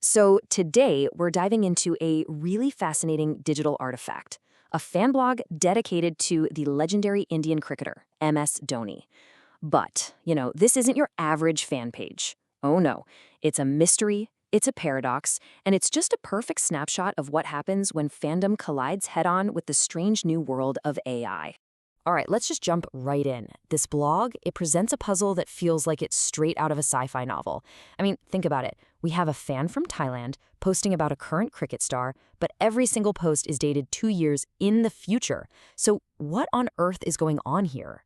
So today, we're diving into a really fascinating digital artifact, a fan blog dedicated to the legendary Indian cricketer, MS Dhoni. But, this isn't your average fan page. Oh no, it's a mystery, it's a paradox, and it's just a perfect snapshot of what happens when fandom collides head-on with the strange new world of AI. All right, let's just jump right in. This blog, it presents a puzzle that feels like it's straight out of a sci-fi novel. I mean, think about it. We have a fan from Thailand posting about a current cricket star, but every single post is dated 2 years in the future. So what on earth is going on here?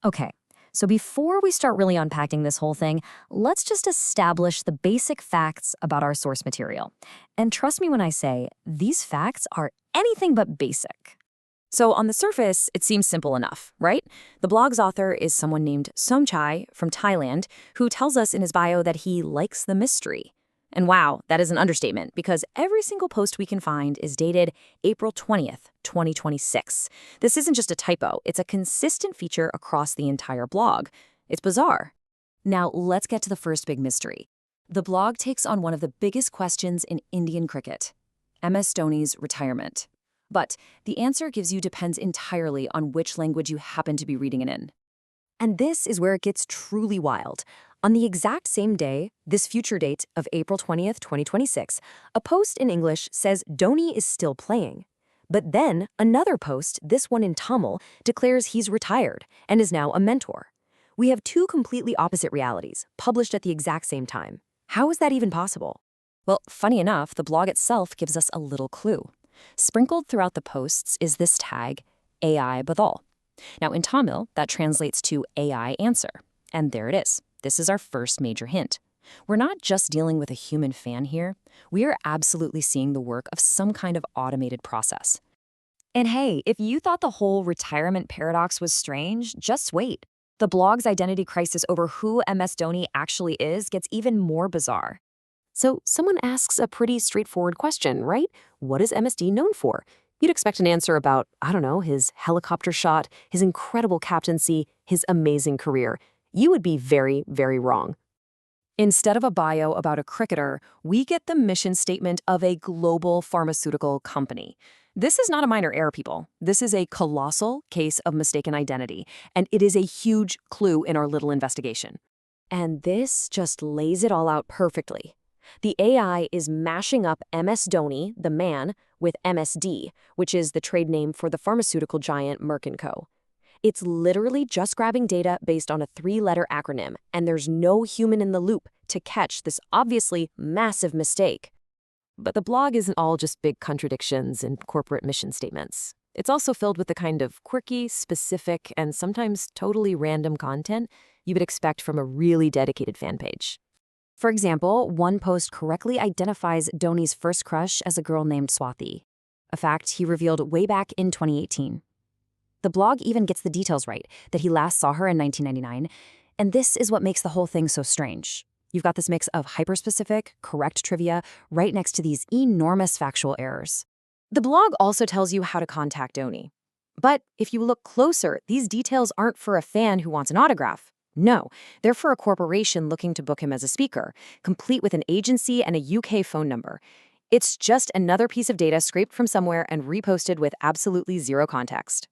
Okay, so before we start really unpacking this whole thing, let's just establish the basic facts about our source material. And trust me when I say, these facts are anything but basic. So on the surface, it seems simple enough, right? The blog's author is someone named Somchai from Thailand, who tells us in his bio that he likes the mystery. And wow, that is an understatement, because every single post we can find is dated April 20th, 2026. This isn't just a typo, it's a consistent feature across the entire blog. It's bizarre. Now, let's get to the first big mystery. The blog takes on one of the biggest questions in Indian cricket, MS Dhoni's retirement. But the answer it gives you depends entirely on which language you happen to be reading it in. And this is where it gets truly wild. On the exact same day, this future date of April 20th, 2026, a post in English says Dhoni is still playing. But then another post, this one in Tamil, declares he's retired and is now a mentor. We have two completely opposite realities, published at the exact same time. How is that even possible? Well, funny enough, the blog itself gives us a little clue. Sprinkled throughout the posts is this tag, AI Badal. Now in Tamil, that translates to AI answer. And there it is. This is our first major hint. We're not just dealing with a human fan here. We are absolutely seeing the work of some kind of automated process. And hey, if you thought the whole retirement paradox was strange, just wait. The blog's identity crisis over who MS Dhoni actually is gets even more bizarre. So someone asks a pretty straightforward question, right? What is MSD known for? You'd expect an answer about, I don't know, his helicopter shot, his incredible captaincy, his amazing career. You would be very, very wrong. Instead of a bio about a cricketer, we get the mission statement of a global pharmaceutical company. This is not a minor error, people. This is a colossal case of mistaken identity, and it is a huge clue in our little investigation. And this just lays it all out perfectly. The AI is mashing up MS Dhoni, the man, with MSD, which is the trade name for the pharmaceutical giant Merck & Co. It's literally just grabbing data based on a 3-letter acronym, and there's no human in the loop to catch this obviously massive mistake. But the blog isn't all just big contradictions and corporate mission statements. It's also filled with the kind of quirky, specific, and sometimes totally random content you would expect from a really dedicated fan page. For example, one post correctly identifies Dhoni's first crush as a girl named Swathi, a fact he revealed way back in 2018. The blog even gets the details right, that he last saw her in 1999, and this is what makes the whole thing so strange. You've got this mix of hyper-specific, correct trivia right next to these enormous factual errors. The blog also tells you how to contact Dhoni. But if you look closer, these details aren't for a fan who wants an autograph. No, they're for a corporation looking to book him as a speaker, complete with an agency and a UK phone number. It's just another piece of data scraped from somewhere and reposted with absolutely zero context.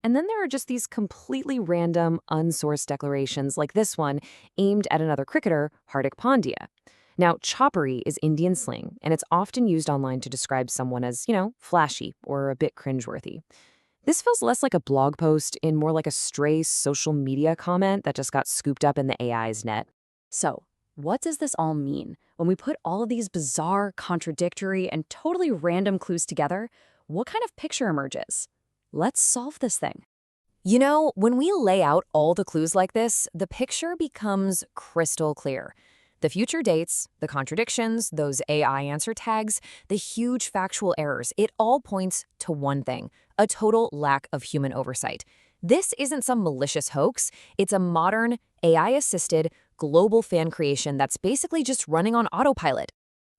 And then there are just these completely random, unsourced declarations like this one, aimed at another cricketer, Hardik Pandya. Now, choppery is Indian slang, and it's often used online to describe someone as, flashy or a bit cringeworthy. This feels less like a blog post and more like a stray social media comment that just got scooped up in the AI's net. So, what does this all mean? When we put all of these bizarre, contradictory, and totally random clues together, what kind of picture emerges? Let's solve this thing. When we lay out all the clues like this, the picture becomes crystal clear. The future dates, the contradictions, those AI answer tags, the huge factual errors, it all points to one thing, a total lack of human oversight. This isn't some malicious hoax, it's a modern, AI-assisted, global fan creation that's basically just running on autopilot.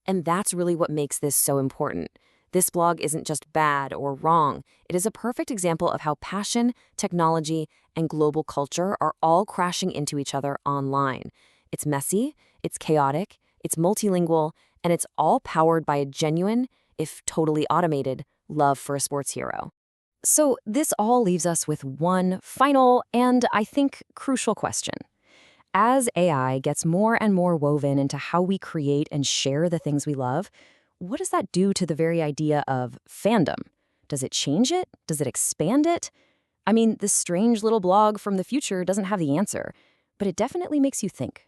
And that's really what makes this so important. This blog isn't just bad or wrong. It is a perfect example of how passion, technology, and global culture are all crashing into each other online. It's messy, it's chaotic, it's multilingual, And it's all powered by a genuine, if totally automated, love for a sports hero. So this all leaves us with one final and, I think, crucial question. As AI gets more and more woven into how we create and share the things we love, what does that do to the very idea of fandom? Does it change it? Does it expand it? I mean, this strange little blog from the future doesn't have the answer, but it definitely makes you think.